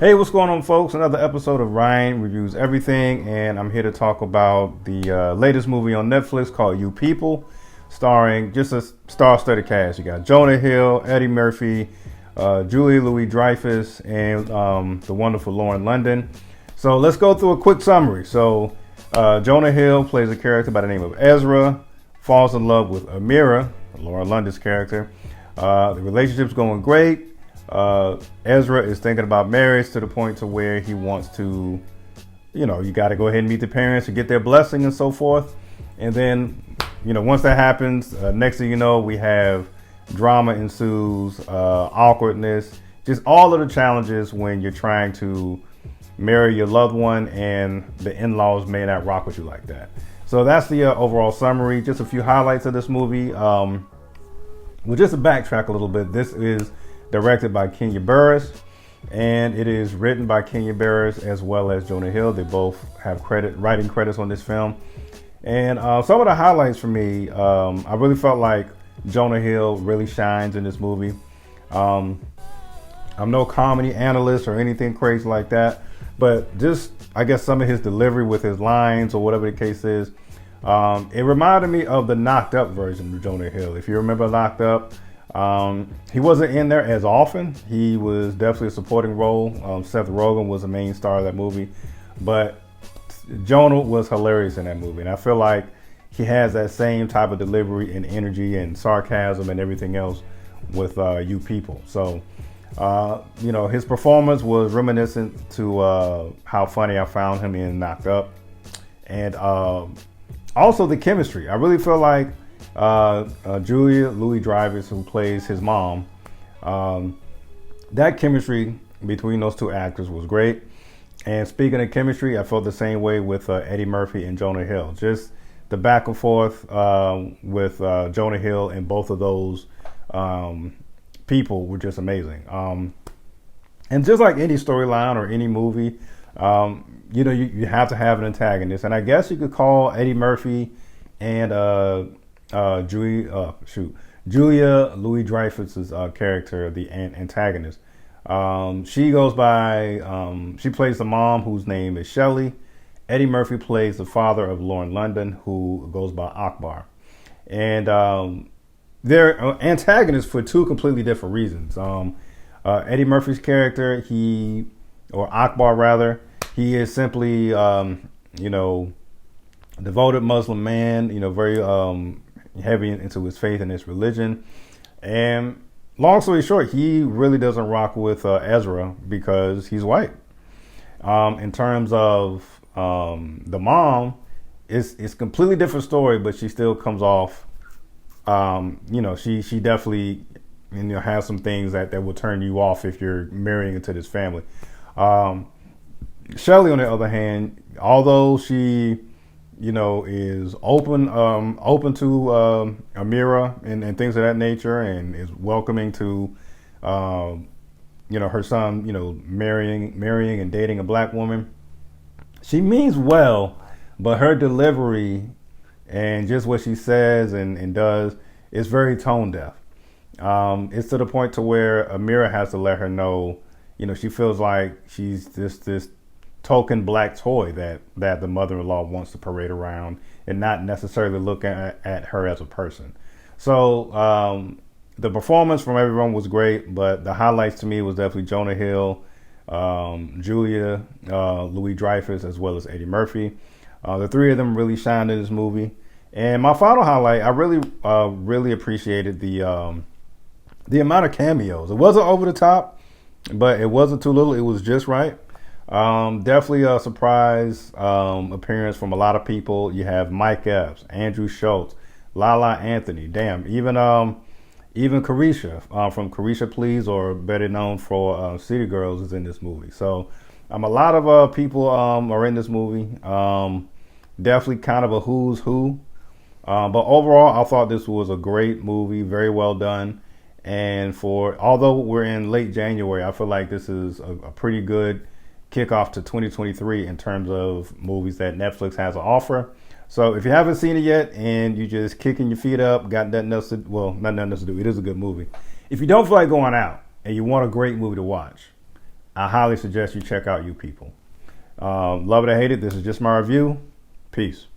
Hey, what's going on, folks? Another episode of Ryan Reviews Everything, and I'm here to talk about the latest movie on Netflix called You People, starring just a star-studded cast. You got Jonah Hill, Eddie Murphy, Julia Louis-Dreyfus, and the wonderful Lauren London. So let's go through a quick summary. So Jonah Hill plays a character by the name of Ezra, falls in love with Amira, Lauren London's character. The relationship's going great. Ezra is thinking about marriage to the point to where he wants to, you got to go ahead and meet the parents and get their blessing and so forth. And then, once that happens, next thing you know, we have drama ensues, awkwardness, just all of the challenges when you're trying to marry your loved one and the in-laws may not rock with you like that. So that's the overall summary. Just a few highlights of this movie. Well, just to backtrack a little bit, this is directed by Kenya Barris, and it is written by Kenya Barris as well as Jonah Hill. They both have writing credits on this film. And some of the highlights for me, I really felt like Jonah Hill really shines in this movie. I'm no comedy analyst or anything crazy like that, but just, I guess, some of his delivery with his lines or whatever the case is, it reminded me of the Knocked Up version of Jonah Hill. If you remember Knocked Up, he wasn't in there as often. He was definitely a supporting role. Seth Rogen was the main star of that movie, but Jonah was hilarious in that movie. And I feel like he has that same type of delivery and energy and sarcasm and everything else with You People. So, his performance was reminiscent to how funny I found him in Knocked Up. And also the chemistry. I really feel like Julia Louis-Dreyfus, who plays his mom, that chemistry between those two actors was great. And speaking of chemistry, I felt the same way with Eddie Murphy and Jonah Hill. Just the back and forth with Jonah Hill and both of those people were just amazing. And just like any storyline or any movie, you have to have an antagonist. And I guess you could call Eddie Murphy and Julia Louis-Dreyfus's character the antagonist. She goes by, she plays the mom, whose name is Shelley. Eddie Murphy plays the father of Lauren London, who goes by Akbar. And they're antagonists for two completely different reasons. Eddie Murphy's character, Akbar rather, he is simply, devoted Muslim man, very heavy into his faith and his religion. And long story short, he really doesn't rock with Ezra because he's white. In terms of the mom, it's completely different story, but she still comes off, she definitely, has some things that will turn you off if you're marrying into this family. Shelley, on the other hand, although she is open to Amira and things of that nature, and is welcoming to, her son, marrying and dating a black woman. She means well, but her delivery and just what she says and does is very tone deaf. It's to the point to where Amira has to let her know, she feels like she's this token black toy that the mother-in-law wants to parade around and not necessarily look at her as a person. So the performance from everyone was great, but the highlights to me was definitely Jonah Hill, Julia Louis-Dreyfus, as well as Eddie Murphy. The three of them really shined in this movie. And my final highlight, I really appreciated the amount of cameos. It wasn't over the top, but it wasn't too little. It was just right. Definitely a surprise appearance from a lot of people. You have Mike Epps, Andrew Schultz, Lala Anthony, even Carisha from Carisha Please, or better known for City Girls, is in this movie. So a lot of people are in this movie. Definitely kind of a who's who. But overall, I thought this was a great movie, very well done. And although we're in late January, I feel like this is a pretty good kickoff to 2023 in terms of movies that Netflix has to offer. So if you haven't seen it yet and you just kicking your feet up, got nothing else to, nothing else to do, it is a good movie. If you don't feel like going out and you want a great movie to watch, I highly suggest you check out You People. Love it or hate it, this is just my review. Peace.